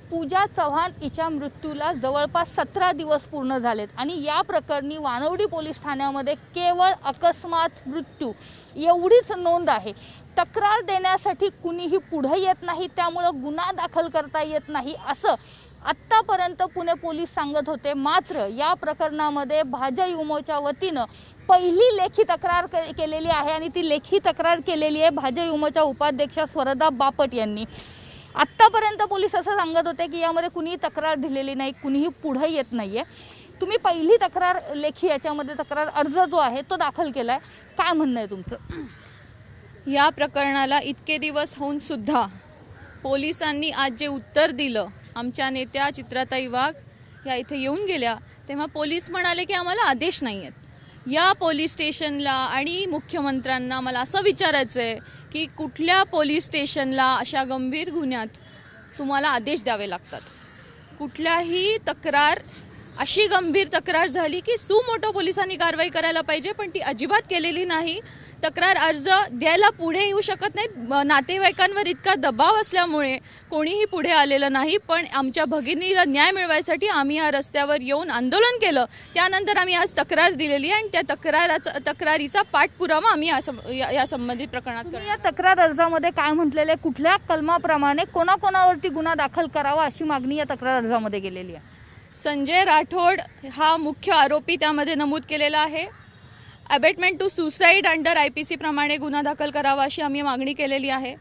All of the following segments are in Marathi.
पूजा चव्हाण हिच्या मृत्यूला जवळपास 17 दिवस पूर्ण झालेत आणि या प्रकरणी वानवडी पोलीस ठाण्यामध्ये केवळ अकस्मात मृत्यू एवढीच नोंद आहे। तक्रार देण्यासाठी कुणीही पुढे येत नाही, त्यामुळे गुन्हा दाखल करता येत नाही असं आत्तापर्यंत पुणे पोलीस सांगत होते। मात्र या प्रकरणामध्ये भाजप युमोच्या वतीनं पहिली लेखी तक्रार केलेली आहे आणि ती लेखी तक्रार केलेली आहे भाजप युमोच्या उपाध्यक्षा स्वरदा बापट यांनी। आत्तापर्यंत पोलीस असं सांगत होते की यामध्ये कुणीही तक्रार दिलेली नाही, कुणीही पुढे येत नाहीये। तुम्ही पहिली तक्रार लेखी याच्यामध्ये तक्रार अर्ज जो आहे तो दाखल केलाय, काय म्हणणं आहे तुमचं? या प्रकरणाला इतके दिवस होऊन सुद्धा पोलिसांनी आज जे उत्तर दिलं, आमच्या नेत्या चित्राताई वाघ या इथे येऊन गेल्या तेव्हा पोलीस म्हणाले की आम्हाला आदेश नाही आहेत। या पोलीस स्टेशनला आणि मुख्यमंत्र्यांना मला असं विचारायचं आहे की कुठल्या पोलीस स्टेशनला अशा गंभीर गुन्ह्यात तुम्हाला आदेश द्यावे लागतात? कुठल्याही तक्रार अशी गंभीर तक्रार झाली की सुमोटो पोलिसांनी कारवाई करायला पाहिजे, पण ती अजिबात केलेली नाही। तक्रार अर्ज द्यायला पुढे येऊ शकत नाहीत, नातेवाईकांवर इतका दबाव असल्यामुळे कोणीही पुढे आलेलं नाही। पण आमच्या भगिनीला न्याय मिळवायसाठी आम्ही या रस्त्यावर येऊन आंदोलन केलं, त्यानंतर आम्ही आज तक्रार दिलेली आहे आणि त्या तक्रारीचा पाठपुरावा आम्ही या संबंधित प्रकरणात करतो। या तक्रार अर्जामध्ये काय म्हटलेले, कुठल्या कलमाप्रमाणे कोणाकोणावरती गुन्हा दाखल करावा अशी मागणी या तक्रार अर्जामध्ये केलेली आहे? संजय राठोड हा मुख्य आरोपी त्यामध्ये नमूद केलेला आहे। Abetment to suicide under IPC प्रमाणे गुन्हा दाखल करावा अशी आम्ही मागणी केलेली आहे।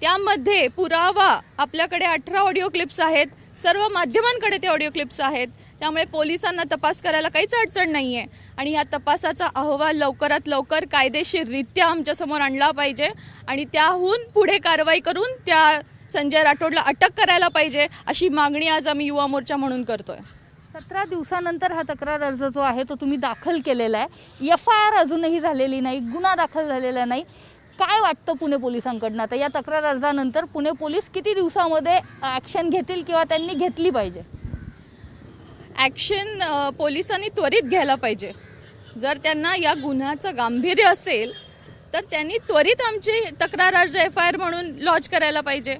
त्यामध्ये पुरावा आपल्याकडे 18 ऑडिओ क्लिप्स आहेत, सर्व माध्यमांकडे ते ऑडिओ क्लिप्स आहेत, त्यामुळे पोलिसांना तपास करायला काहीच अडचण नाही आहे आणि या तपासाचा अहवाल लवकरात लवकर कायदेशीररित्या आमच्यासमोर आणला पाहिजे आणि त्याहून पुढे कारवाई करून त्या संजय राठोडला अटक करायला पाहिजे अशी मागणी आज आम्ही युवा मोर्चा म्हणून करतोय। 17 दिवसानंतर हा तक्रार अर्ज जो आहे तो तुम्ही दाखल केलेला आहे। FIR अजूनही झालेली नाही, गुन्हा दाखल झालेला नाही। काय वाटतं पुणे पोलिसांकडनं आता या तक्रार अर्जानंतर पुणे पोलीस किती दिवसामध्ये ॲक्शन घेतील किंवा त्यांनी घेतली पाहिजे? ॲक्शन पोलिसांनी त्वरित घ्यायला पाहिजे। जर त्यांना या गुन्ह्याचं गांभीर्य असेल तर त्यांनी त्वरित आमचे तक्रार अर्ज FIR म्हणून लॉन्च करायला पाहिजे,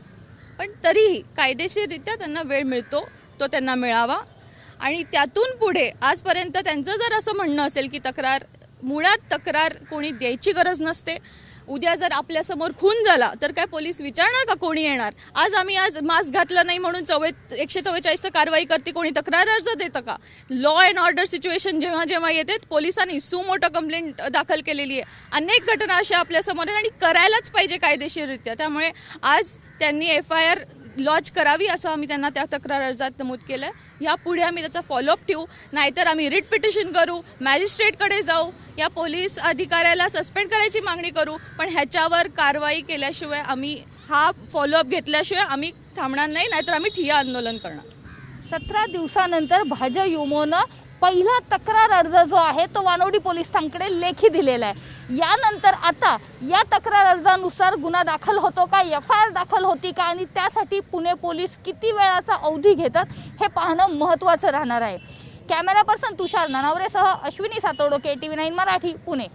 पण तरीही कायदेशीररित्या त्यांना वेळ मिळतो तो त्यांना मिळावा आणि त्यातून पुढे आजपर्यंत त्यांचं जर असं म्हणणं असेल की मुळात तक्रार कोणी द्यायची गरज नसते, उद्या जर आपल्यासमोर खून झाला तर काय पोलीस विचारणार का कोणी येणार? आज मास्क घातलं नाही म्हणून 144 कारवाई करते, कोणी तक्रार अर्ज देतं का? लॉ अँड ऑर्डर सिच्युएशन जेव्हा जेव्हा येते पोलिसांनी सुमोटो कंप्लेंट दाखल केलेली आहे। अनेक घटना अशा आपल्यासमोर आहेत आणि करायलाच पाहिजे कायदेशीररित्या, त्यामुळे आज त्यांनी FIR लॉन्च करावी असं आम्ही त्यांना त्या तक्रार अर्जात नमूद केलं आहे। यापुढे आम्ही त्याचा फॉलोअप ठेवू, नाहीतर आम्ही रिट पिटिशन करू, मॅजिस्ट्रेटकडे जाऊ, या पोलीस अधिकाऱ्याला सस्पेंड करायची मागणी करू, पण ह्याच्यावर कारवाई केल्याशिवाय आम्ही हा फॉलोअप घेतल्याशिवाय आम्ही थांबणार नाही, नाहीतर आम्ही ठिय्या आंदोलन करणार। 17 दिवसानंतर भाजप युमोनं पहिला तक्रार अर्ज जो आहे तो वानवडी पोलिसांकडे लेखी दिलेला आहे। यानंतर आता या तक्रार अर्जानुसार गुन्हा दाखल होतो का, FIR दाखल होती का आणि त्यासाठी पुणे पोलीस किती वेळाचा अवधी घेतात हे पाहणं महत्त्वाचं राहणार आहे। कॅमेरा पर्सन तुषार नानावरेसह अश्विनी सातोडो, KTV9 मराठी, पुणे।